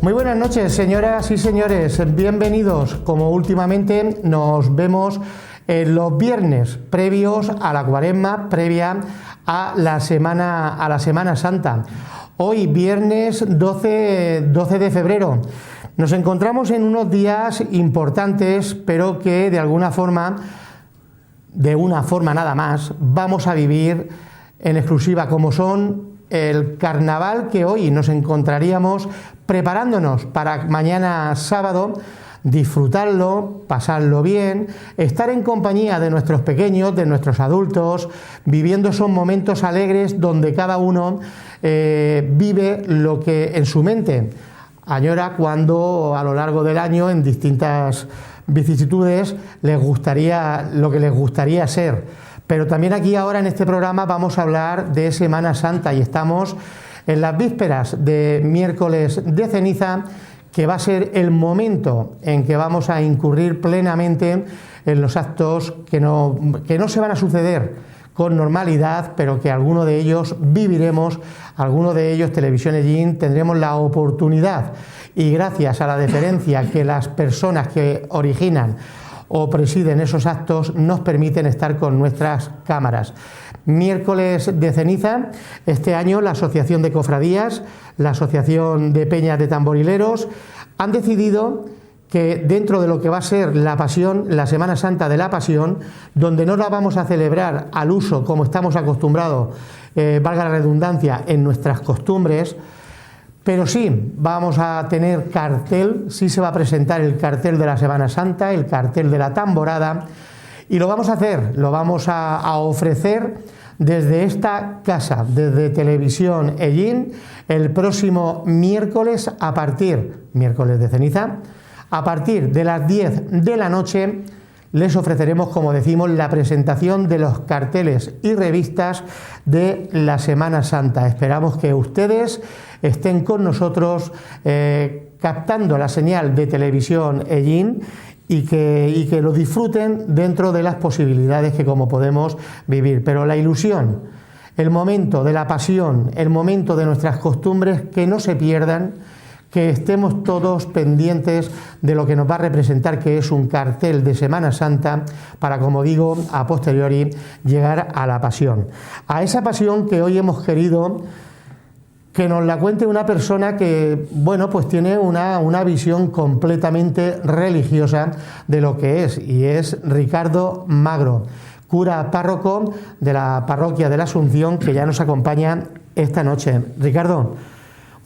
Muy buenas noches, señoras y señores. Bienvenidos, como últimamente nos vemos los viernes previos a la Cuaresma, previa a la Semana Santa. Hoy, viernes 12 de febrero. Nos encontramos en unos días importantes, pero que de una forma nada más, vamos a vivir en exclusiva, como son el carnaval, que hoy nos encontraríamos preparándonos para mañana sábado, disfrutarlo, pasarlo bien, estar en compañía de nuestros pequeños, de nuestros adultos, viviendo esos momentos alegres donde cada uno vive lo que en su mente añora cuando a lo largo del año, en distintas vicisitudes, lo que les gustaría ser. Pero también aquí ahora en este programa vamos a hablar de Semana Santa y estamos en las vísperas de miércoles de ceniza, que va a ser el momento en que vamos a incurrir plenamente en los actos que no se van a suceder con normalidad, pero que alguno de ellos viviremos, alguno de ellos, Televisión Ellín, tendremos la oportunidad, y gracias a la deferencia que las personas que originan o presiden esos actos nos permiten estar con nuestras cámaras. Miércoles de ceniza, este año la Asociación de Cofradías, la Asociación de Peñas de Tamborileros han decidido que dentro de lo que va a ser la Pasión, la Semana Santa de la Pasión, donde no la vamos a celebrar al uso como estamos acostumbrados, valga la redundancia, en nuestras costumbres, pero sí vamos a tener cartel, sí se va a presentar el cartel de la Semana Santa, el cartel de la tamborada, y lo vamos a ofrecer desde esta casa, desde Televisión Ellín, el próximo miércoles miércoles de ceniza, a partir de las 10 de la noche, les ofreceremos, como decimos, la presentación de los carteles y revistas de la Semana Santa. Esperamos que ustedes estén con nosotros captando la señal de Televisión Ellín y que lo disfruten dentro de las posibilidades que como podemos vivir. Pero la ilusión, el momento de la pasión, el momento de nuestras costumbres, que no se pierdan, que estemos todos pendientes de lo que nos va a representar, que es un cartel de Semana Santa, para, como digo, a posteriori llegar a la pasión. A esa pasión que hoy hemos querido que nos la cuente una persona que, bueno, pues tiene una visión completamente religiosa de lo que es, y es Ricardo Magro, cura párroco de la parroquia de la Asunción, que ya nos acompaña esta noche. Ricardo,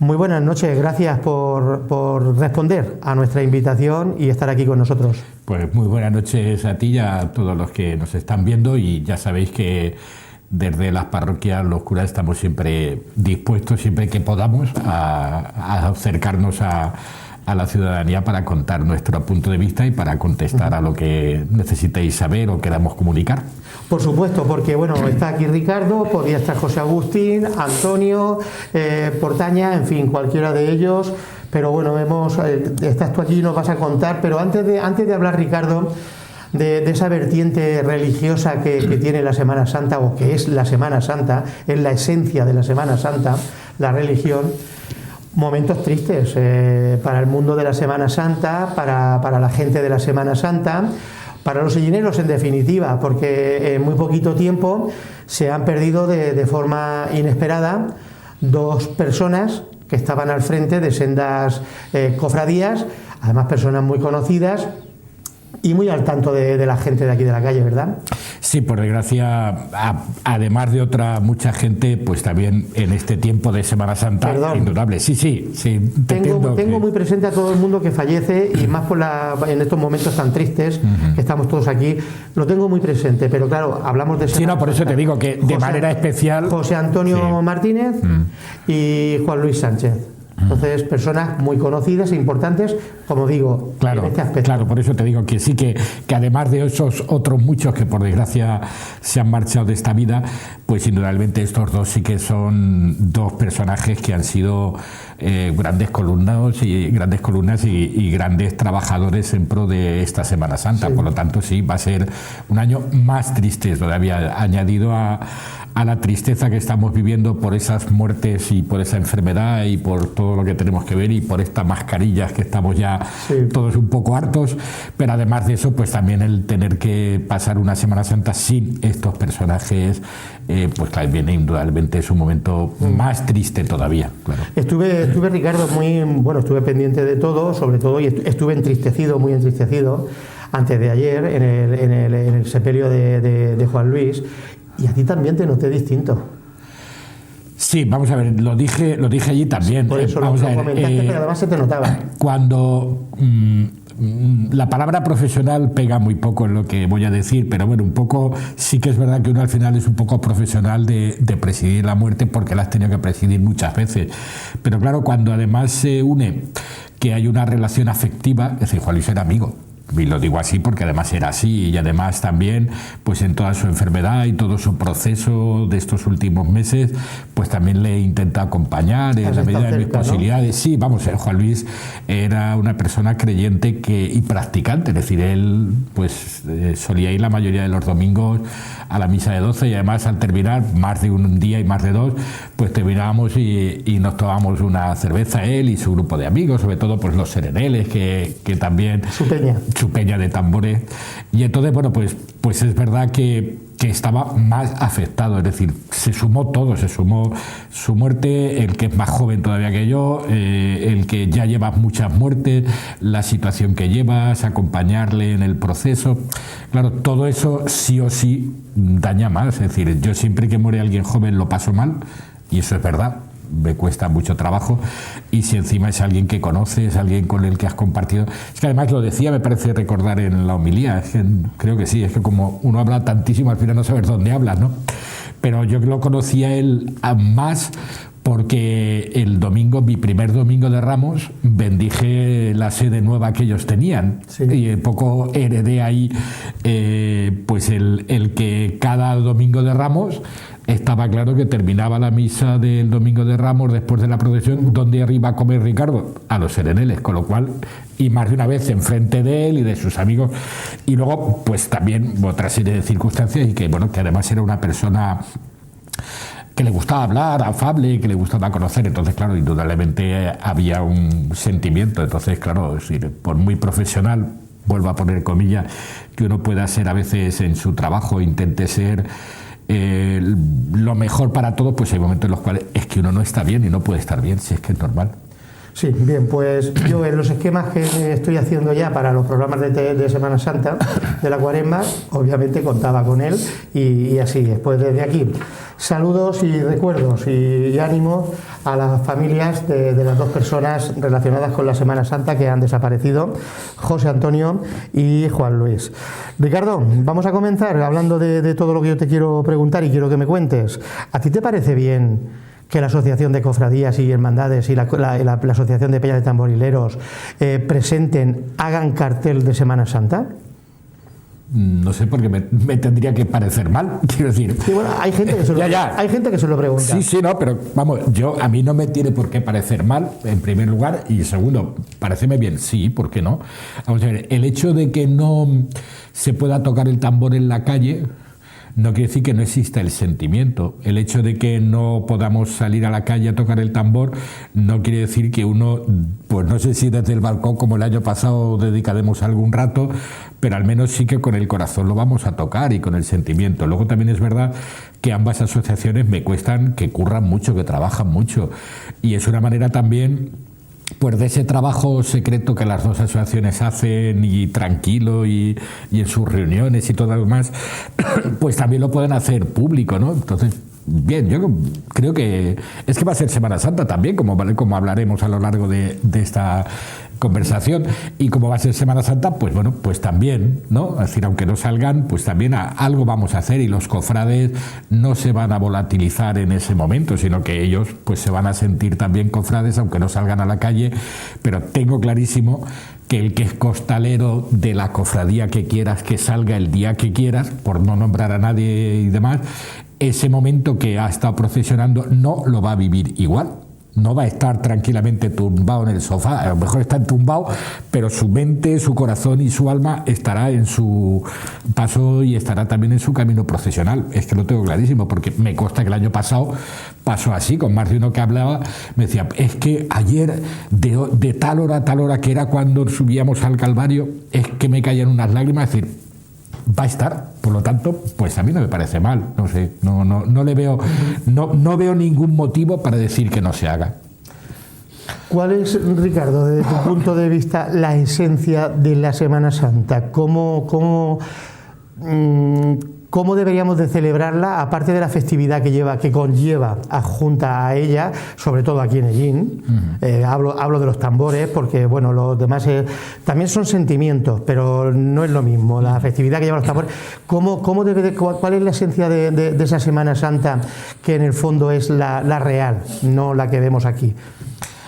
muy buenas noches, gracias por responder a nuestra invitación y estar aquí con nosotros. Pues muy buenas noches a ti y a todos los que nos están viendo, y ya sabéis que desde las parroquias los curas estamos siempre dispuestos, siempre que podamos, a acercarnos a la ciudadanía para contar nuestro punto de vista y para contestar a lo que necesitéis saber o queramos comunicar. Por supuesto, porque bueno, está aquí Ricardo, podría estar José Agustín, Antonio, Portaña, en fin, cualquiera de ellos, pero bueno, estás tú aquí y nos vas a contar. Pero antes de hablar, Ricardo, de esa vertiente religiosa que tiene la Semana Santa, o que es la Semana Santa, es la esencia de la Semana Santa, la religión. Momentos tristes para el mundo de la Semana Santa, para la gente de la Semana Santa, para los sellineros en definitiva, porque en muy poquito tiempo se han perdido de forma inesperada dos personas que estaban al frente de sendas cofradías, además personas muy conocidas y muy al tanto de la gente de aquí de la calle, ¿verdad? Sí, por desgracia, además de mucha gente, pues también en este tiempo de Semana Santa, indudable. Sí. Tengo muy presente a todo el mundo que fallece, y más en estos momentos tan tristes que estamos todos aquí, lo tengo muy presente, pero claro, hablamos de Semana por eso te digo que de manera especial José Antonio Martínez y Juan Luis Sánchez. Entonces, personas muy conocidas e importantes, como digo, claro, en este aspecto. Claro, por eso te digo que sí, que además de esos otros muchos que por desgracia se han marchado de esta vida, pues indudablemente estos dos sí que son dos personajes que han sido grandes columnas y grandes trabajadores en pro de esta Semana Santa. Sí. Por lo tanto, sí, va a ser un año más triste todavía, añadido a la tristeza que estamos viviendo por esas muertes y por esa enfermedad y por todo lo que tenemos que ver y por estas mascarillas que estamos ya todos un poco hartos, pero además de eso, pues también el tener que pasar una Semana Santa sin estos personajes, pues claro, viene indudablemente, es un momento más triste todavía. Claro. Estuve Ricardo, estuve pendiente de todo, sobre todo, y estuve muy entristecido, antes de ayer, en el sepelio de Juan Luis. Y a ti también te noté distinto. Sí, vamos a ver, lo dije allí también. Por eso lo comentaste, pero además se te notaba. Cuando la palabra profesional pega muy poco en lo que voy a decir, pero bueno, un poco sí que es verdad que uno al final es un poco profesional de presidir la muerte, porque la has tenido que presidir muchas veces. Pero claro, cuando además se une que hay una relación afectiva, es decir, Juan Luis era amigo. Y lo digo así porque además era así, y además también pues en toda su enfermedad y todo su proceso de estos últimos meses, pues también le intenta acompañar en la medida de mis posibilidades, ¿no? Sí, vamos, Juan Luis era una persona creyente y practicante, es decir, él pues solía ir la mayoría de los domingos a la misa de 12, y además al terminar, más de un día y más de dos, pues terminábamos y nos tomábamos una cerveza, él y su grupo de amigos, sobre todo pues los sereneles, que también... Su peña de tambores. Y entonces, bueno, pues es verdad que estaba más afectado, es decir, se sumó todo, se sumó su muerte, el que es más joven todavía que yo, el que ya lleva muchas muertes, la situación que llevas, acompañarle en el proceso. Claro, todo eso sí o sí daña más, es decir, yo siempre que muere alguien joven lo paso mal, y eso es verdad. Me cuesta mucho trabajo, y si encima es alguien que conoces, alguien con el que has compartido, es que además lo decía, me parece recordar en la homilía, es que creo que sí, es que como uno habla tantísimo al final no sabes dónde hablas, ¿no? Pero yo lo conocía él más porque el domingo, mi primer domingo de Ramos, bendije la sede nueva que ellos tenían, sí. Y un poco heredé ahí pues el que cada domingo de Ramos estaba claro que terminaba la misa del domingo de Ramos después de la procesión, donde iba a comer Ricardo, a los sereneles, con lo cual, y más de una vez enfrente de él y de sus amigos, y luego pues también otra serie de circunstancias, y que bueno, que además era una persona que le gustaba hablar, afable, que le gustaba conocer, entonces claro, indudablemente había un sentimiento, entonces claro, es decir, por muy profesional, vuelvo a poner comillas, que uno pueda ser a veces en su trabajo, intente ser lo mejor para todos, pues hay momentos en los cuales es que uno no está bien y no puede estar bien, si es que es normal. Sí, bien, pues yo en los esquemas que estoy haciendo ya para los programas de Semana Santa, de la Cuaresma, obviamente contaba con él, y así, pues desde aquí, saludos y recuerdos y ánimo a las familias de las dos personas relacionadas con la Semana Santa que han desaparecido, José Antonio y Juan Luis. Ricardo, vamos a comenzar hablando de todo lo que yo te quiero preguntar y quiero que me cuentes. ¿A ti te parece bien que la Asociación de Cofradías y Hermandades y la Asociación de Peñas de Tamborileros hagan cartel de Semana Santa? No sé, porque me tendría que parecer mal, quiero decir. Sí, bueno, hay gente que se lo, hay gente que se lo pregunta. Sí, no, pero vamos, a mí no me tiene por qué parecer mal, en primer lugar, y segundo, paréceme bien, sí, ¿por qué no? Vamos a ver, el hecho de que no se pueda tocar el tambor en la calle no quiere decir que no exista el sentimiento. El hecho de que no podamos salir a la calle a tocar el tambor no quiere decir que uno, pues no sé si desde el balcón como el año pasado dedicaremos algún rato, pero al menos sí que con el corazón lo vamos a tocar y con el sentimiento. Luego también es verdad que ambas asociaciones me cuestan, que curran mucho, que trabajan mucho, y es una manera también pues de ese trabajo secreto que las dos asociaciones hacen, y tranquilo, y en sus reuniones y todo lo demás, pues también lo pueden hacer público, ¿no? Entonces, bien, yo creo que es que va a ser Semana Santa también, como hablaremos a lo largo de esta conversación, y como va a ser Semana Santa, pues bueno, pues también, ¿no? Es decir, aunque no salgan, pues también algo vamos a hacer, y los cofrades no se van a volatilizar en ese momento, sino que ellos pues se van a sentir también cofrades, aunque no salgan a la calle, pero tengo clarísimo que el que es costalero de la cofradía que quieras, que salga el día que quieras, por no nombrar a nadie y demás, ese momento que ha estado procesionando no lo va a vivir igual. No va a estar tranquilamente tumbado en el sofá, a lo mejor está tumbado, pero su mente, su corazón y su alma estará en su paso y estará también en su camino profesional. Es que lo tengo clarísimo, porque me consta que el año pasado pasó así, con más de uno que hablaba, me decía, es que ayer de tal hora a tal hora, que era cuando subíamos al Calvario, es que me caían unas lágrimas, es decir, va a estar, por lo tanto, pues a mí no me parece mal, no sé, no le veo, no veo ningún motivo para decir que no se haga. ¿Cuál es, Ricardo, desde tu punto de vista, la esencia de la Semana Santa? ¿Cómo deberíamos de celebrarla, aparte de la festividad que conlleva adjunta a ella, sobre todo aquí en Ellín? Hablo de los tambores, porque bueno, los demás también son sentimientos, pero no es lo mismo. La festividad que lleva los tambores, ¿cuál es la esencia de esa Semana Santa, que en el fondo es la real, no la que vemos aquí?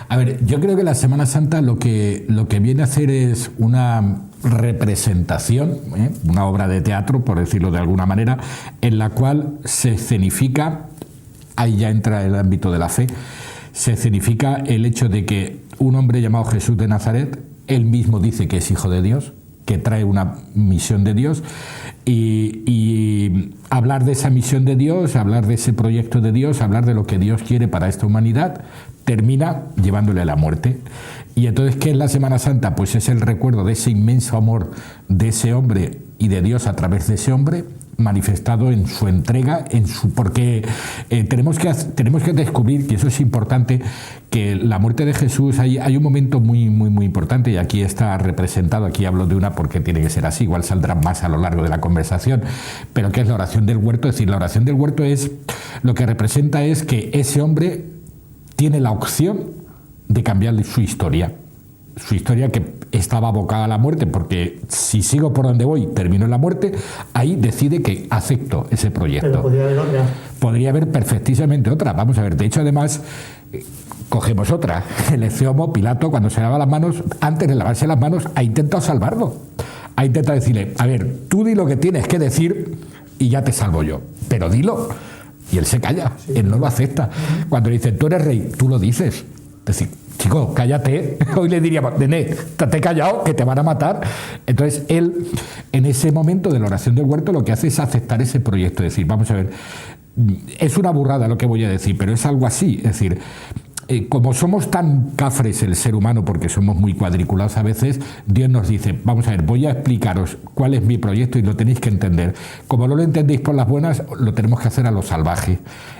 A ver, yo creo que la Semana Santa lo que viene a hacer es una representación, una obra de teatro, por decirlo de alguna manera, en la cual se escenifica, ahí ya entra el ámbito de la fe, se escenifica el hecho de que un hombre llamado Jesús de Nazaret, él mismo dice que es hijo de Dios, que trae una misión de Dios, y hablar de esa misión de Dios, hablar de ese proyecto de Dios, hablar de lo que Dios quiere para esta humanidad, termina llevándole a la muerte. Y entonces, ¿qué es la Semana Santa? Pues es el recuerdo de ese inmenso amor de ese hombre y de Dios a través de ese hombre, manifestado en su entrega, porque tenemos que descubrir, que eso es importante, que la muerte de Jesús, hay un momento muy, muy, muy importante, y aquí está representado, aquí hablo de una porque tiene que ser así, igual saldrá más a lo largo de la conversación, pero que es la oración del huerto. Es decir, la oración del huerto lo que representa es que ese hombre tiene la opción de cambiar su historia que estaba abocada a la muerte, porque si sigo por donde voy, termino en la muerte. Ahí decide que acepto ese proyecto. Pero podría haber otra. Podría haber perfectísimamente otra. Vamos a ver, de hecho, además, cogemos otra. El Ecceomo, Pilato, cuando se lava las manos, antes de lavarse las manos, ha intentado salvarlo. Ha intentado decirle, a ver, tú di lo que tienes que decir y ya te salvo yo, pero dilo. Y él se calla, sí. Él no lo acepta. Cuando le dicen, tú eres rey, tú lo dices. Es decir, chico, cállate. Hoy le diríamos, Nené, estate callado, que te van a matar. Entonces, él, en ese momento de la oración del huerto, lo que hace es aceptar ese proyecto. Es decir, vamos a ver, es una burrada lo que voy a decir, pero es algo así. Es decir, como somos tan cafres el ser humano, porque somos muy cuadriculados a veces, Dios nos dice, vamos a ver, voy a explicaros cuál es mi proyecto y lo tenéis que entender. Como no lo entendéis por las buenas, lo tenemos que hacer a lo salvaje.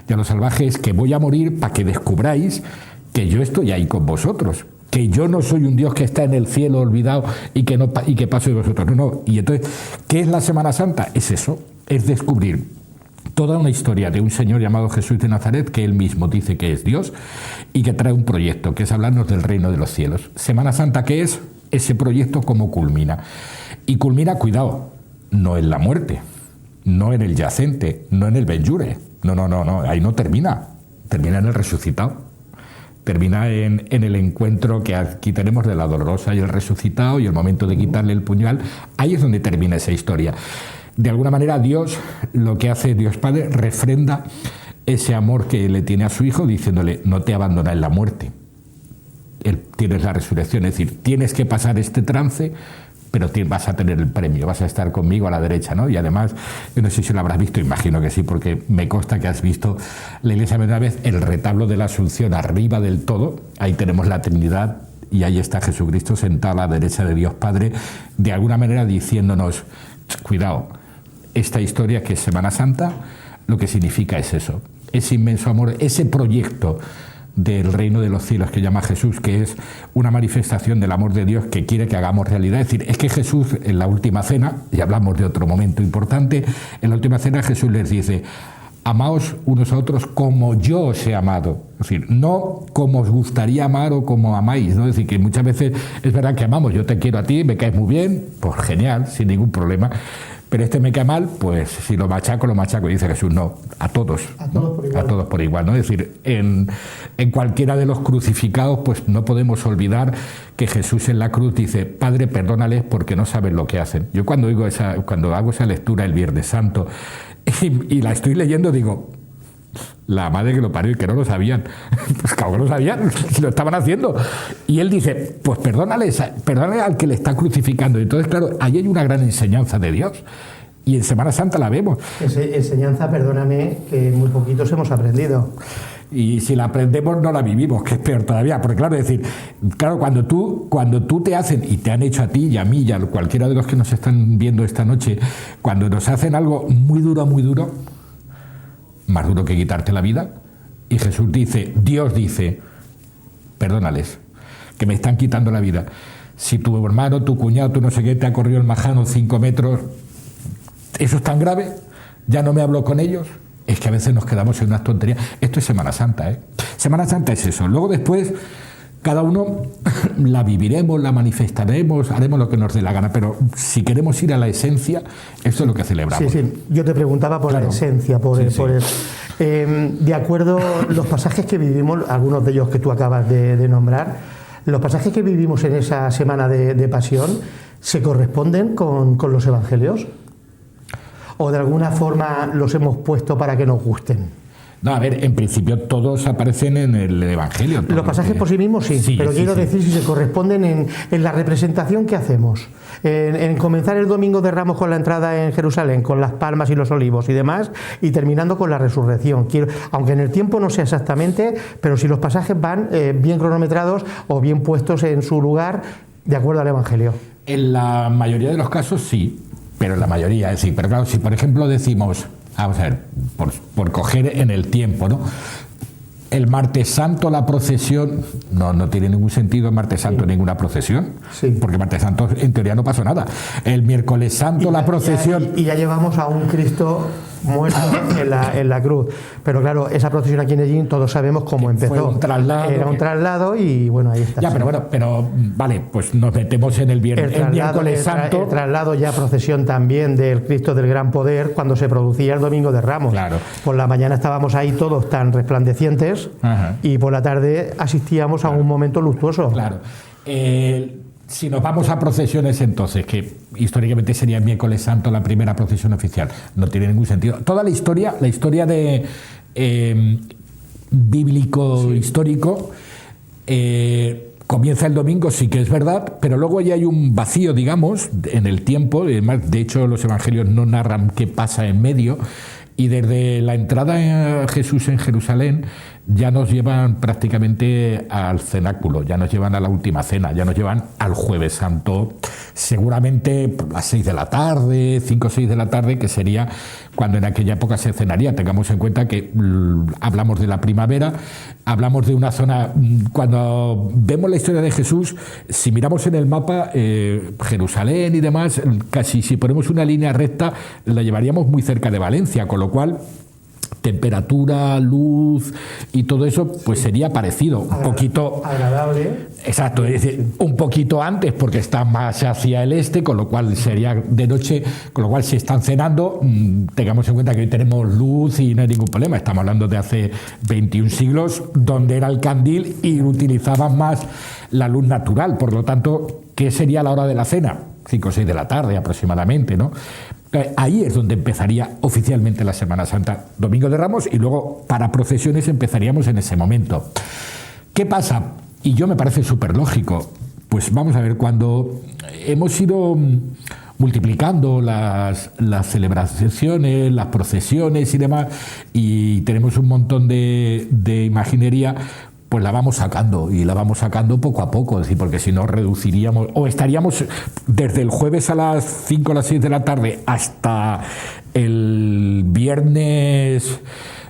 Y a lo salvaje es que voy a morir para que descubráis que yo estoy ahí con vosotros, que yo no soy un Dios que está en el cielo olvidado y que paso de vosotros. No. Y entonces, ¿qué es la Semana Santa? Es eso, es descubrir toda una historia de un señor llamado Jesús de Nazaret, que él mismo dice que es Dios y que trae un proyecto, que es hablarnos del reino de los cielos. Semana Santa, ¿qué es? Ese proyecto, ¿cómo culmina? Y culmina, cuidado, no en la muerte, no en el yacente, no en el Benjure. No, ahí no termina. Termina en el resucitado. Termina en el encuentro que aquí tenemos de la dolorosa y el resucitado, y el momento de quitarle el puñal. Ahí es donde termina esa historia. De alguna manera, Dios, lo que hace Dios Padre, refrenda ese amor que le tiene a su Hijo, diciéndole, no te abandona en la muerte. Tienes la resurrección, es decir, tienes que pasar este trance, pero vas a tener el premio, vas a estar conmigo a la derecha, ¿no? Y además, yo no sé si lo habrás visto, imagino que sí, porque me consta que has visto la Iglesia una vez, el retablo de la Asunción arriba del todo, ahí tenemos la Trinidad y ahí está Jesucristo sentado a la derecha de Dios Padre, de alguna manera diciéndonos, cuidado, esta historia que es Semana Santa, lo que significa es eso, ese inmenso amor, ese proyecto del reino de los cielos que llama Jesús, que es una manifestación del amor de Dios que quiere que hagamos realidad. Es decir, es que Jesús en la última cena, y hablamos de otro momento importante, en la última cena Jesús les dice, amaos unos a otros como yo os he amado. Es decir, no como os gustaría amar o como amáis, ¿no? Es decir, que muchas veces es verdad que amamos, yo te quiero a ti, me caes muy bien, pues genial, sin ningún problema. Pero este me cae mal, pues si lo machaco, y dice Jesús, no, a todos, ¿no? A todos por igual, ¿no? Es decir, en cualquiera de los crucificados, pues no podemos olvidar que Jesús en la cruz dice, Padre, perdónales porque no saben lo que hacen. Yo cuando hago esa lectura el Viernes Santo y la estoy leyendo, digo, La madre que lo parió y que no lo sabían. Pues claro que lo sabían, lo estaban haciendo. Y él dice, pues perdónale al que le está crucificando. Entonces, claro, ahí hay una gran enseñanza de Dios. Y en Semana Santa la vemos. Enseñanza, perdóname, que muy poquitos hemos aprendido. Y si la aprendemos no la vivimos, que es peor todavía. Porque claro, es decir, claro, cuando tú te hacen, y te han hecho a ti y a mí y a cualquiera de los que nos están viendo esta noche, cuando nos hacen algo muy duro, más duro que quitarte la vida, y Jesús dice, Dios dice, perdónales, que me están quitando la vida. Si tu hermano, tu cuñado, tu no sé qué, te ha corrido el majano 5 metros, ¿eso es tan grave? ¿Ya no me hablo con ellos? Es que a veces nos quedamos en unas tonterías. Esto es Semana Santa, ¿eh? Semana Santa es eso. Luego después, cada uno la viviremos, la manifestaremos, haremos lo que nos dé la gana, pero si queremos ir a la esencia, esto es lo que celebramos. Sí. Yo te preguntaba por la esencia, de acuerdo, los pasajes que vivimos, algunos de ellos que tú acabas de nombrar, los pasajes que vivimos en esa semana de pasión, ¿se corresponden con los evangelios? ¿O de alguna forma los hemos puesto para que nos gusten? No, a ver, en principio todos aparecen en el Evangelio. Los pasajes por sí mismos sí, pero quiero decir si se corresponden en la representación que hacemos. En comenzar el Domingo de Ramos con la entrada en Jerusalén, con las palmas y los olivos y demás, y terminando con la resurrección. Aunque en el tiempo no sea exactamente, pero si los pasajes van bien cronometrados o bien puestos en su lugar, de acuerdo al Evangelio. En la mayoría de los casos sí, pero en la mayoría sí. Pero claro, si por ejemplo decimos, vamos a ver, por coger en el tiempo, ¿no? El martes santo la procesión, no tiene ningún sentido el martes santo ninguna procesión, porque martes santo en teoría no pasó nada. El miércoles santo la procesión... Y ya llevamos a un Cristo muerto en la cruz. Pero claro, esa procesión aquí en Ellín todos sabemos cómo empezó. Fue un traslado. Era un traslado y bueno, ahí está. Ya, pero vale, pues nos metemos en el miércoles santo. El traslado ya procesión también del Cristo del Gran Poder cuando se producía el Domingo de Ramos. Claro. Por la mañana estábamos ahí todos tan resplandecientes. Ajá. Y por la tarde asistíamos a un momento luctuoso. Claro. Si nos vamos a procesiones entonces, que históricamente sería el miércoles santo la primera procesión oficial, no tiene ningún sentido. Toda la historia de bíblico histórico comienza el domingo, sí que es verdad, pero luego ya hay un vacío, digamos, en el tiempo. De hecho, los evangelios no narran qué pasa en medio. Y desde la entrada de Jesús en Jerusalén ya nos llevan prácticamente al cenáculo, ya nos llevan a la última cena, ya nos llevan al Jueves Santo, seguramente a las 6 de la tarde, 5 o 6 de la tarde, que sería cuando en aquella época se cenaría. Tengamos en cuenta que hablamos de la primavera, hablamos de una zona... Cuando vemos la historia de Jesús, si miramos en el mapa, Jerusalén y demás, casi si ponemos una línea recta, la llevaríamos muy cerca de Valencia, con lo cual temperatura, luz y todo eso, pues sería parecido, un poquito agradable. Exacto, es decir, un poquito antes porque está más hacia el este, con lo cual sería de noche, con lo cual si están cenando, tengamos en cuenta que hoy tenemos luz y no hay ningún problema. Estamos hablando de hace 21 siglos, donde era el candil y utilizaban más la luz natural. Por lo tanto, ¿qué sería la hora de la cena? 5 o 6 de la tarde aproximadamente, ¿no? Ahí es donde empezaría oficialmente la Semana Santa, Domingo de Ramos, y luego para procesiones empezaríamos en ese momento. ¿Qué pasa? Y yo me parece súper lógico. Pues vamos a ver, cuando hemos ido multiplicando las celebraciones, las procesiones y demás, y tenemos un montón de imaginería, pues la vamos sacando, y la vamos sacando poco a poco, es decir, porque si no reduciríamos, o estaríamos desde el jueves a las 5 o las 6 de la tarde hasta el viernes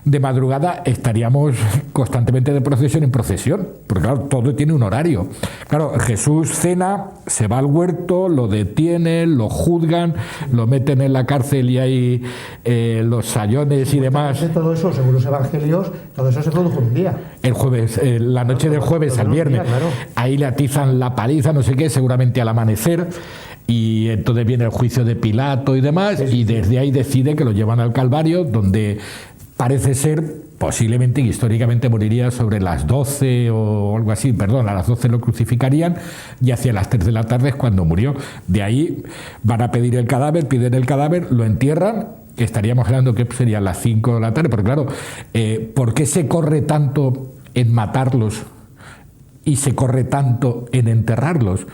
de madrugada, estaríamos constantemente de procesión en procesión, porque claro, todo tiene un horario. Claro, Jesús cena, se va al huerto, lo detienen, lo juzgan, lo meten en la cárcel y hay los sayones y demás. Todo eso, según los evangelios, todo eso se produjo un día. El jueves, la noche del jueves al viernes, claro. Ahí le atizan la paliza, no sé qué, seguramente al amanecer, y entonces viene el juicio de Pilato y demás, y desde ahí decide que lo llevan al Calvario, donde parece ser, posiblemente y históricamente moriría sobre las 12 o algo así, perdón, a las 12 lo crucificarían y hacia las 3 de la tarde es cuando murió. De ahí van a pedir el cadáver, piden el cadáver, lo entierran, que estaríamos hablando que serían las 5 de la tarde, porque claro, ¿por qué se corre tanto en matarlos y se corre tanto en enterrarlos?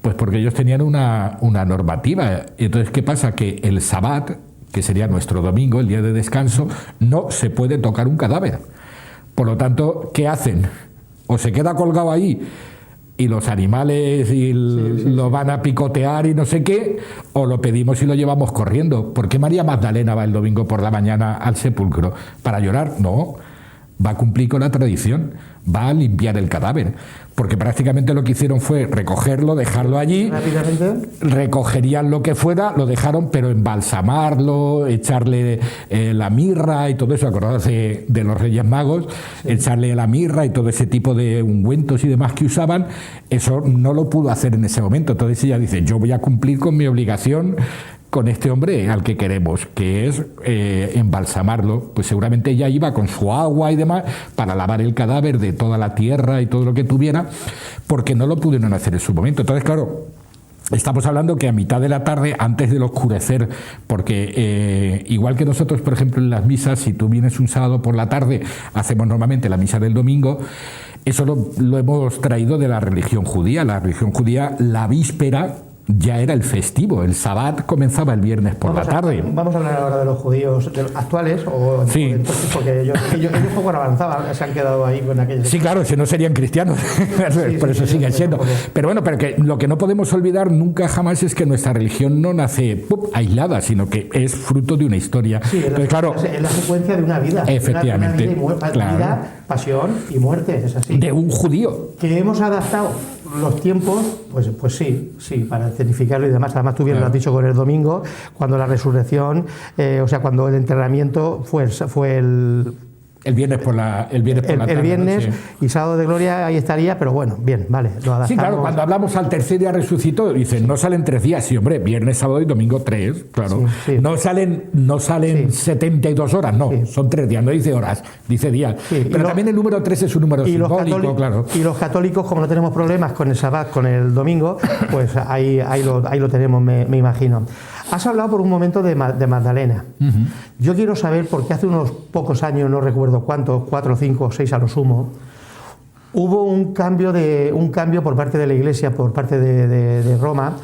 Pues porque ellos tenían una normativa. Entonces, ¿qué pasa? Que el Sabbat, que sería nuestro domingo, el día de descanso, no se puede tocar un cadáver. Por lo tanto, ¿qué hacen? O se queda colgado ahí y los animales lo van a picotear y no sé qué, o lo pedimos y lo llevamos corriendo. ¿Por qué María Magdalena va el domingo por la mañana al sepulcro? ¿Para llorar? No, va a cumplir con la tradición, va a limpiar el cadáver, porque prácticamente lo que hicieron fue recogerlo, dejarlo allí, rápidamente recogerían lo que fuera, lo dejaron, pero embalsamarlo, echarle la mirra y todo eso, acordados de los Reyes Magos, echarle la mirra y todo ese tipo de ungüentos y demás que usaban, eso no lo pudo hacer en ese momento. Entonces ella dice, yo voy a cumplir con mi obligación con este hombre al que queremos, que es embalsamarlo. Pues seguramente ella iba con su agua y demás para lavar el cadáver de toda la tierra y todo lo que tuviera, porque no lo pudieron hacer en su momento. Entonces, claro, estamos hablando que a mitad de la tarde, antes del oscurecer, porque igual que nosotros, por ejemplo, en las misas, si tú vienes un sábado por la tarde, hacemos normalmente la misa del domingo, eso lo hemos traído de la religión judía. La religión judía, la víspera ya era el festivo, el Sabbat comenzaba el viernes por la tarde. Vamos a hablar ahora de los judíos actuales, o sí. Entonces, porque ellos poco avanzaban, se han quedado ahí con aquellos. Sí, claro, si no serían cristianos, por eso siguen siendo. Pero bueno, pero que lo que no podemos olvidar nunca jamás es que nuestra religión no nace aislada, sino que es fruto de una historia. Sí, entonces, claro, es la secuencia de una vida. Efectivamente. Una vida, claro. Vida, pasión y muerte, es así. De un judío. Que hemos adaptado los tiempos, pues sí, para escenificarlo y demás. Además, tú bien lo has dicho con el domingo, cuando la resurrección, o sea, cuando el enterramiento fue el viernes por la tarde. El viernes, sí. Y sábado de gloria ahí estaría, pero bueno, bien, vale, lo adaptamos. Sí, claro, cuando hablamos al tercer día resucitó, dicen, no salen 3 días, sí, hombre, viernes, sábado y domingo 3, claro. Sí, sí. No salen 72 horas, no, son 3 días, no dice horas, dice días. Sí, pero también el número 3 es un número simbólico, claro. Y los católicos, como no tenemos problemas con el Sabbat, con el domingo, pues ahí lo tenemos, me imagino. Has hablado por un momento de Magdalena. Uh-huh. Yo quiero saber, porque hace unos pocos años, no recuerdo cuántos, 4, 5, 6 a lo sumo, hubo un cambio por parte de la Iglesia, por parte de Roma,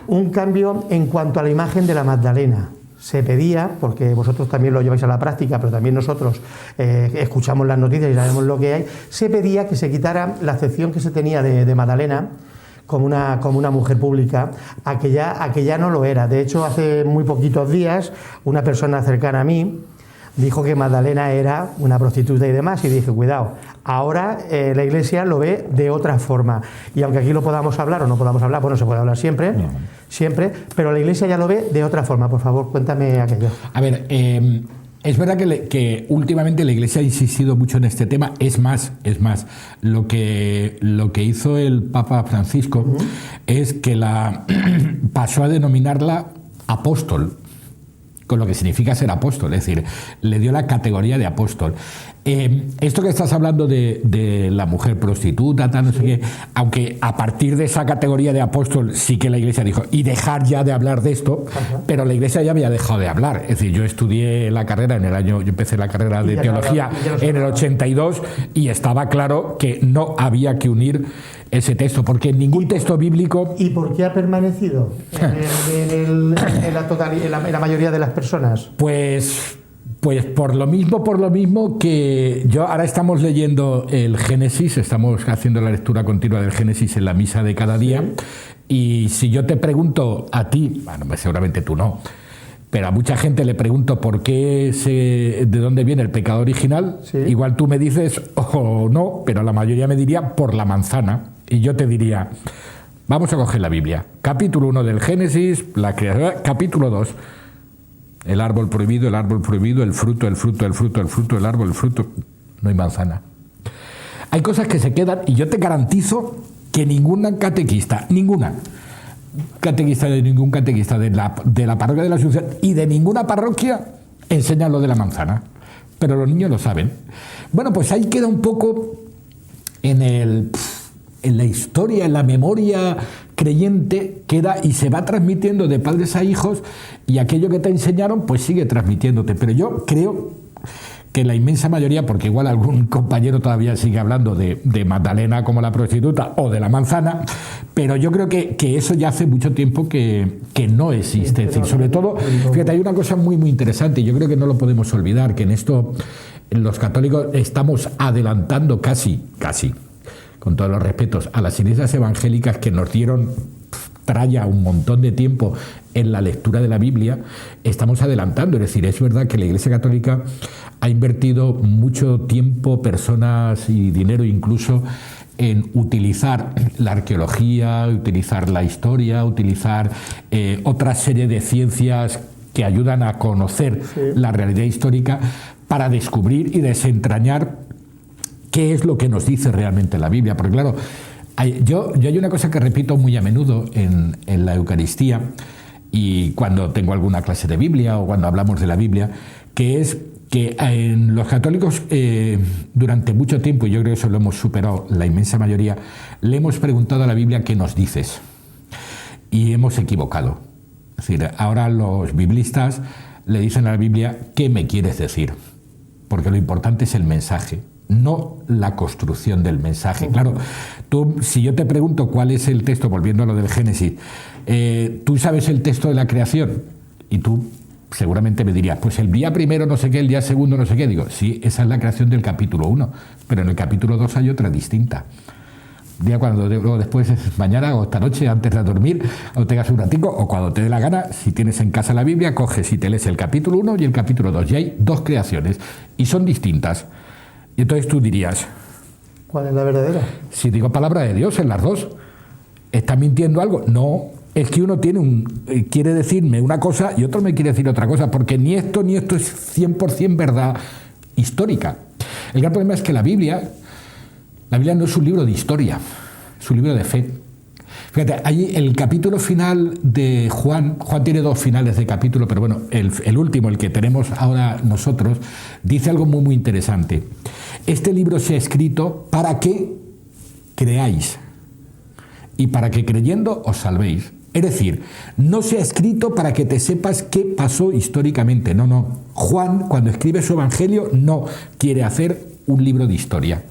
un cambio en cuanto a la imagen de la Magdalena. Se pedía, porque vosotros también lo lleváis a la práctica, pero también nosotros escuchamos las noticias y sabemos lo que hay, se pedía que se quitara la acepción que se tenía de Magdalena como una mujer pública, a que ya no lo era. De hecho, hace muy poquitos días, una persona cercana a mí dijo que Magdalena era una prostituta y demás, y dije, cuidado, ahora la Iglesia lo ve de otra forma. Y aunque aquí lo podamos hablar o no podamos hablar, bueno, se puede hablar siempre, pero la Iglesia ya lo ve de otra forma. Por favor, cuéntame aquello. A ver, es verdad que últimamente la Iglesia ha insistido mucho en este tema. Es más, lo que hizo el Papa Francisco es que pasó a denominarla apóstol, con lo que significa ser apóstol, es decir, le dio la categoría de apóstol. Esto que estás hablando de la mujer prostituta, tal, no sé qué, aunque a partir de esa categoría de apóstol sí que la Iglesia dijo, y dejar ya de hablar de esto, pero la Iglesia ya había dejado de hablar. Es decir, yo estudié la carrera yo empecé la carrera de teología en el 82 y estaba claro que no había que unir ese texto, porque en ningún texto bíblico... ¿Y por qué ha permanecido en la mayoría de las personas? Pues por lo mismo que ahora estamos leyendo el Génesis, estamos haciendo la lectura continua del Génesis en la misa de cada día, y si yo te pregunto a ti, bueno, seguramente tú no, pero a mucha gente le pregunto de dónde viene el pecado original, igual tú me dices o no, pero la mayoría me diría por la manzana, y yo te diría, vamos a coger la Biblia, capítulo 1 del Génesis, la creación, capítulo 2, el árbol prohibido, el fruto, el árbol, no hay manzana. Hay cosas que se quedan, y yo te garantizo que ningún catequista de la parroquia de la Asunción y de ninguna parroquia enseña lo de la manzana. pero los niños lo saben. Bueno, pues ahí queda un poco en la historia, en la memoria creyente, queda y se va transmitiendo de padres a hijos, y aquello que te enseñaron pues sigue transmitiéndote. Pero yo creo que la inmensa mayoría, porque igual algún compañero todavía sigue hablando de Magdalena como la prostituta o de la manzana, pero yo creo que eso ya hace mucho tiempo que no existe. Es decir, sobre todo, fíjate, hay una cosa muy muy interesante, y yo creo que no lo podemos olvidar, que en esto los católicos estamos adelantando casi, con todos los respetos, a las iglesias evangélicas, que nos dieron tralla un montón de tiempo en la lectura de la Biblia. Estamos adelantando. Es decir, es verdad que la Iglesia Católica ha invertido mucho tiempo, personas y dinero incluso, en utilizar la arqueología, utilizar la historia, utilizar otra serie de ciencias que ayudan a conocer la realidad histórica, para descubrir y desentrañar qué es lo que nos dice realmente la Biblia. Porque claro, yo hay una cosa que repito muy a menudo en la Eucaristía, y cuando tengo alguna clase de Biblia o cuando hablamos de la Biblia, que es que en los católicos durante mucho tiempo, y yo creo que eso lo hemos superado la inmensa mayoría, le hemos preguntado a la Biblia ¿qué nos dices? Y hemos equivocado. Es decir, ahora los biblistas le dicen a la Biblia ¿qué me quieres decir? Porque lo importante es el mensaje, no la construcción del mensaje. Claro, tú, si yo te pregunto cuál es el texto, volviendo a lo del Génesis, tú sabes el texto de la creación, y tú seguramente me dirías, pues el día primero no sé qué, el día segundo no sé qué. Digo, sí, esa es la creación del capítulo 1, pero en el capítulo 2 hay otra distinta. Día cuando luego después, mañana o esta noche, antes de dormir, o tengas un ratico, o cuando te dé la gana, si tienes en casa la Biblia, coges y te lees el capítulo 1 y el capítulo 2, y hay dos creaciones, y son distintas. Y entonces tú dirías, ¿cuál es la verdadera? Si digo palabra de Dios en las dos, ¿está mintiendo algo? No, es que uno quiere decirme una cosa y otro me quiere decir otra cosa, porque ni esto es 100% verdad histórica. El gran problema es que la Biblia no es un libro de historia, es un libro de fe. Fíjate, ahí el capítulo final de Juan tiene dos finales de capítulo, pero bueno, el último, el que tenemos ahora nosotros, dice algo muy muy interesante. Este libro se ha escrito para que creáis y para que creyendo os salvéis. Es decir, no se ha escrito para que te sepas qué pasó históricamente. No. Juan, cuando escribe su evangelio, no quiere hacer un libro de historia.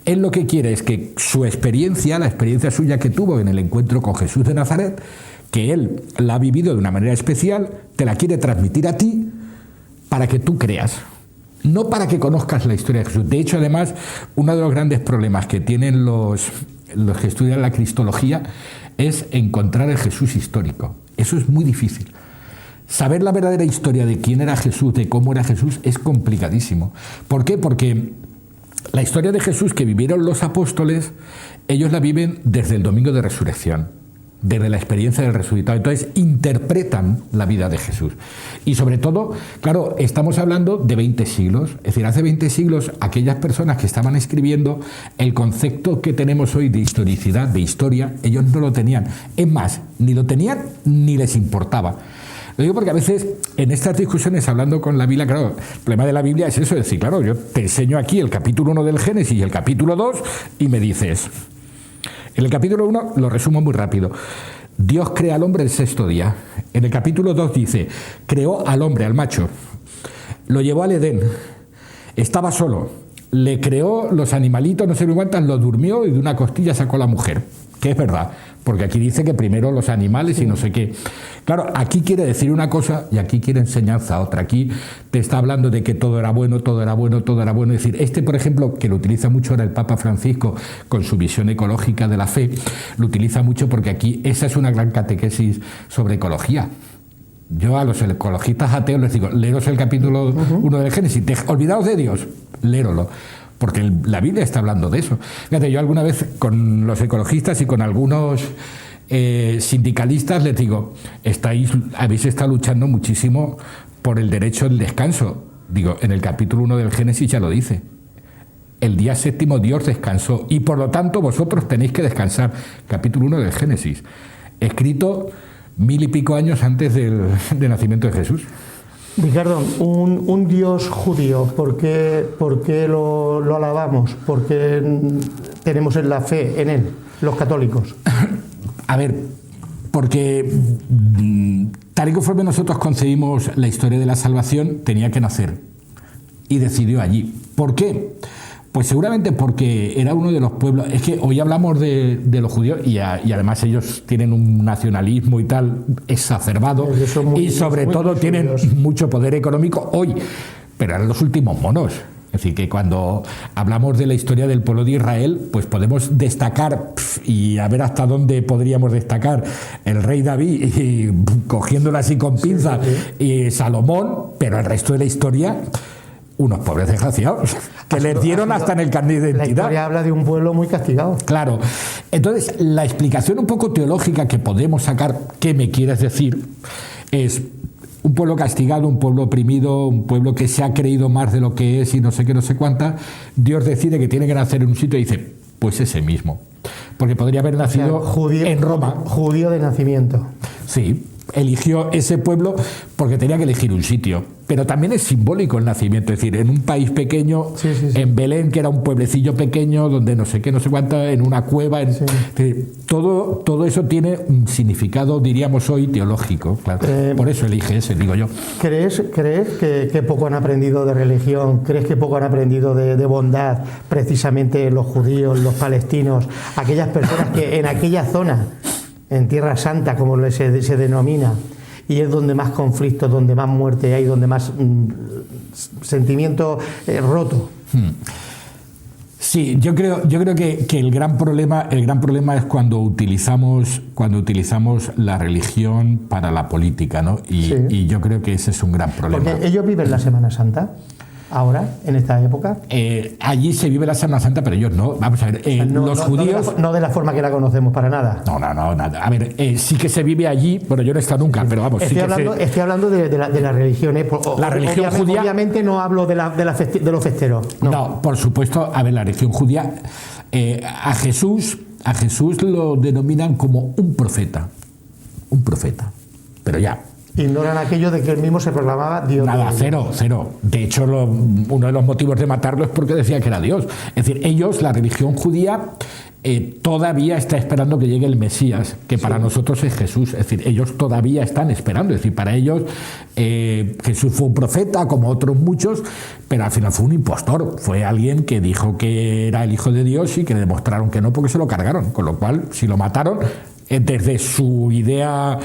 Él lo que quiere es que su experiencia, la experiencia suya que tuvo en el encuentro con Jesús de Nazaret, que él la ha vivido de una manera especial, te la quiere transmitir a ti para que tú creas, no para que conozcas la historia de Jesús. De hecho, además, uno de los grandes problemas que tienen los que estudian la cristología es encontrar el Jesús histórico. Eso es muy difícil. Saber la verdadera historia de quién era Jesús, de cómo era Jesús, es complicadísimo. ¿Por qué? Porque la historia de Jesús que vivieron los apóstoles, ellos la viven desde el domingo de resurrección, desde la experiencia del resucitado. Entonces interpretan la vida de Jesús. Y sobre todo, claro, estamos hablando de 20 siglos. Es decir, hace 20 siglos aquellas personas que estaban escribiendo el concepto que tenemos hoy de historicidad, de historia, ellos no lo tenían. Es más, ni lo tenían ni les importaba. Lo digo porque a veces en estas discusiones, hablando con la Biblia, claro, el problema de la Biblia es eso, es decir, claro, yo te enseño aquí el capítulo 1 del Génesis y el capítulo 2 y me dices, en el capítulo 1 lo resumo muy rápido, Dios crea al hombre el sexto día. En el capítulo 2 dice, creó al hombre, al macho, lo llevó al Edén, estaba solo, le creó los animalitos, no sé cuántas, lo durmió y de una costilla sacó la mujer, que es verdad. Porque aquí dice que primero los animales y no sé qué. Claro, aquí quiere decir una cosa y aquí quiere enseñanza otra. Aquí te está hablando de que todo era bueno, todo era bueno, todo era bueno. Es decir, por ejemplo, que lo utiliza mucho ahora el Papa Francisco con su visión ecológica de la fe, lo utiliza mucho porque aquí esa es una gran catequesis sobre ecología. Yo a los ecologistas ateos les digo, leeros el capítulo 1 del Génesis, olvidaos de Dios, léerolo. Porque la Biblia está hablando de eso. Fíjate, yo alguna vez con los ecologistas y con algunos sindicalistas les digo, habéis estado luchando muchísimo por el derecho al descanso. Digo, en el capítulo 1 del Génesis ya lo dice. El día séptimo Dios descansó y por lo tanto vosotros tenéis que descansar. Capítulo 1 del Génesis. Escrito 1000 y pico años antes del nacimiento de Jesús. Ricardo, un Dios judío, ¿por qué lo alabamos? ¿Por qué tenemos la fe en él, los católicos? A ver, porque tal y conforme nosotros concebimos la historia de la salvación, tenía que nacer y decidió allí. ¿Por qué? Pues seguramente porque era uno de los pueblos. Es que hoy hablamos de los judíos y además ellos tienen un nacionalismo y tal exacerbado y sobre todo tienen mucho poder económico hoy, pero eran los últimos monos. Es decir, que cuando hablamos de la historia del pueblo de Israel, pues podemos destacar y a ver hasta dónde podríamos destacar el rey David y cogiéndolo así con pinzas y Salomón, pero el resto de la historia, unos pobres desgraciados que les dieron hasta en el carnet de identidad. La historia habla de un pueblo muy castigado. Claro. Entonces, la explicación un poco teológica que podemos sacar, ¿qué me quieres decir?, es un pueblo castigado, un pueblo oprimido, un pueblo que se ha creído más de lo que es y no sé qué, no sé cuánta. Dios decide que tiene que nacer en un sitio y dice, pues ese mismo. Porque podría haber nacido en Roma. Judío de nacimiento. Sí, eligió ese pueblo porque tenía que elegir un sitio. Pero también es simbólico el nacimiento, es decir, en un país pequeño, en Belén, que era un pueblecillo pequeño, donde no sé qué, no sé cuánta, en una cueva. Todo eso tiene un significado, diríamos hoy, teológico. Claro. Por eso elige ese, digo yo. ¿Crees que poco han aprendido de religión? ¿Crees que poco han aprendido de bondad precisamente los judíos, los palestinos, aquellas personas que en aquella zona, en Tierra Santa, como se denomina, y es donde más conflictos, donde más muerte hay, donde más sentimiento roto? Sí, yo creo que el gran problema es cuando utilizamos la religión para la política, ¿no? Y yo creo que ese es un gran problema. Porque ellos viven la Semana Santa. Ahora, en esta época. Allí se vive la Semana Santa, pero ellos no. Vamos a ver, los judíos. No de la forma que la conocemos para nada. No, nada. A ver, sí que se vive allí, bueno, yo no he estado nunca, pero vamos. Estoy hablando de la religión. La religión judía. Obviamente no hablo de los festeros. No, por supuesto. A ver, la religión judía. A Jesús lo denominan como un profeta. Un profeta. Pero ya. Ignoran aquello de que él mismo se proclamaba Dios. Nada, cero. De hecho, uno de los motivos de matarlo es porque decía que era Dios. Es decir, ellos, la religión judía, todavía está esperando que llegue el Mesías, que para nosotros es Jesús. Es decir, ellos todavía están esperando. Es decir, para ellos Jesús fue un profeta, como otros muchos, pero al final fue un impostor. Fue alguien que dijo que era el Hijo de Dios y que le demostraron que no porque se lo cargaron. Con lo cual, si lo mataron, desde su idea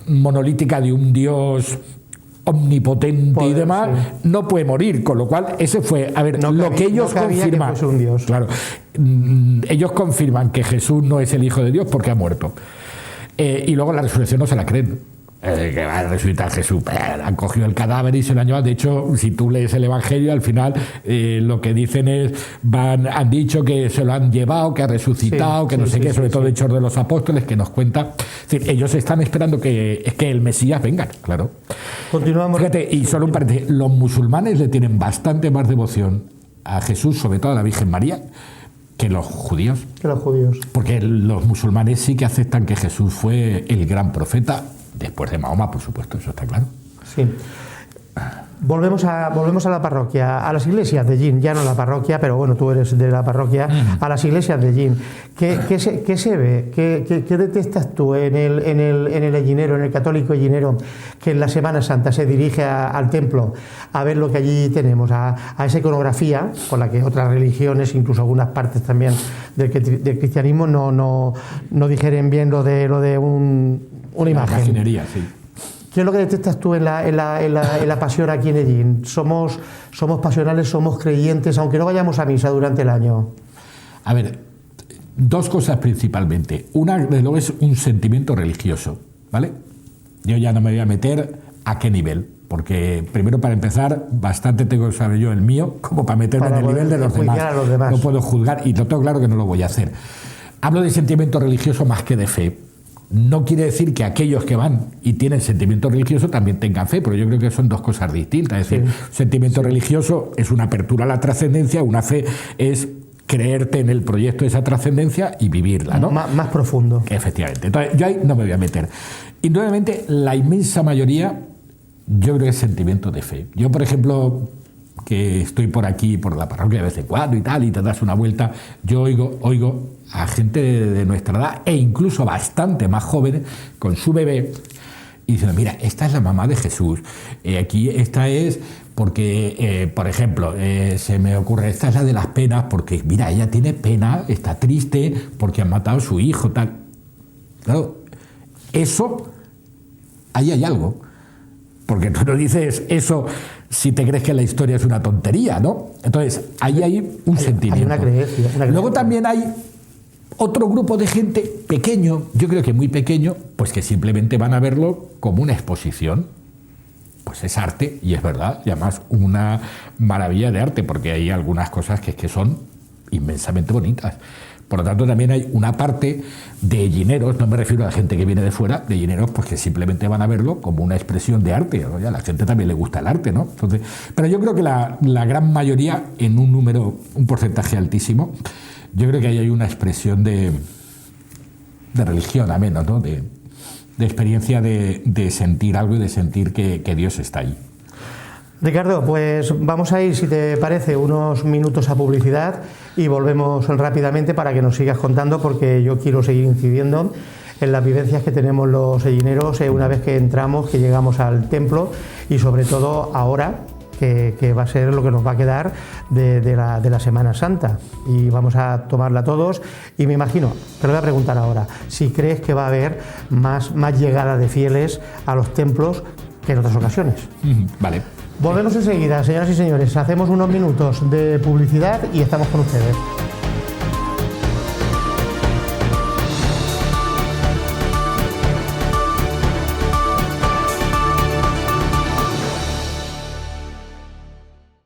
monolítica de un Dios omnipotente y demás, no puede morir, con lo cual ese fue, a ver, lo que ellos confirman, que un Dios. Claro, ellos confirman que Jesús no es el Hijo de Dios porque ha muerto, y luego la resurrección no se la creen. Que va a resucitar Jesús, han cogido el cadáver y se lo han llevado. De hecho, si tú lees el Evangelio, al final lo que dicen es, han dicho que se lo han llevado, que ha resucitado, que no sé qué, sobre todo Hechos de los Apóstoles, que nos cuenta. Es decir, ellos están esperando que el Mesías venga, claro. Continuamos. Fíjate, y solo un paréntesis, los musulmanes le tienen bastante más devoción a Jesús, sobre todo a la Virgen María, que los judíos. Porque los musulmanes sí que aceptan que Jesús fue el gran profeta, después de Mahoma, por supuesto, eso está claro. Sí. Volvemos a la parroquia, a las iglesias de Jaén, ya no la parroquia, pero bueno, tú eres de la parroquia, a las iglesias de Jaén. ¿Qué se ve? ¿Qué detectas tú en el ellinero, en el católico ellinero, que en la Semana Santa se dirige al templo a ver lo que allí tenemos, a esa iconografía, con la que otras religiones, incluso algunas partes también del cristianismo, no digieren bien lo de una imagen? Imaginería, sí. ¿Qué es lo que detectas tú en la pasión aquí en Jaén? ¿Somos pasionales, somos creyentes, aunque no vayamos a misa durante el año? A ver, dos cosas principalmente. Una, desde luego, es un sentimiento religioso, ¿vale? Yo ya no me voy a meter a qué nivel, porque primero, para empezar, bastante tengo que saber yo el mío, como para meterme en el nivel de los demás. No puedo juzgar, y lo tengo claro que no lo voy a hacer. Hablo de sentimiento religioso más que de fe. No quiere decir que aquellos que van y tienen sentimiento religioso también tengan fe, pero yo creo que son dos cosas distintas. Es decir, sentimiento religioso es una apertura a la trascendencia, una fe es creerte en el proyecto de esa trascendencia y vivirla, ¿no? Más profundo. Efectivamente. Entonces, yo ahí no me voy a meter. Indudablemente, la inmensa mayoría Yo creo que es sentimiento de fe. Yo, por ejemplo, que estoy por aquí, por la parroquia de vez en cuando y tal, y te das una vuelta, yo oigo a gente de nuestra edad, e incluso bastante más jóvenes, con su bebé, y dicen, mira, esta es la mamá de Jesús, aquí esta es porque, por ejemplo, se me ocurre, esta es la de las penas, porque mira, ella tiene pena, está triste porque han matado a su hijo, tal. Claro, eso, ahí hay algo, porque tú no dices eso si te crees que la historia es una tontería, ¿no? Entonces, ahí hay un sentimiento. Hay una creencia. Luego también hay otro grupo de gente pequeño, yo creo que muy pequeño, pues que simplemente van a verlo como una exposición. Pues es arte, y es verdad, y además una maravilla de arte, porque hay algunas cosas que son inmensamente bonitas. Por lo tanto, también hay una parte de gallineros, no me refiero a la gente que viene de fuera, de gallineros, pues que simplemente van a verlo como una expresión de arte. ¿No? Ya a la gente también le gusta el arte, ¿no? Entonces, pero yo creo que la gran mayoría, en un porcentaje altísimo, yo creo que ahí hay una expresión de religión, a menos, ¿no? De experiencia de sentir algo y de sentir que Dios está ahí. Ricardo, pues vamos a ir, si te parece, unos minutos a publicidad y volvemos rápidamente para que nos sigas contando, porque yo quiero seguir incidiendo en las vivencias que tenemos los sellineros una vez que entramos, que llegamos al templo, y sobre todo ahora, que va a ser lo que nos va a quedar de la Semana Santa, y vamos a tomarla todos. Y me imagino, te lo voy a preguntar ahora, si crees que va a haber más llegada de fieles a los templos que en otras ocasiones. Vale. Volvemos enseguida, señoras y señores, hacemos unos minutos de publicidad y estamos con ustedes.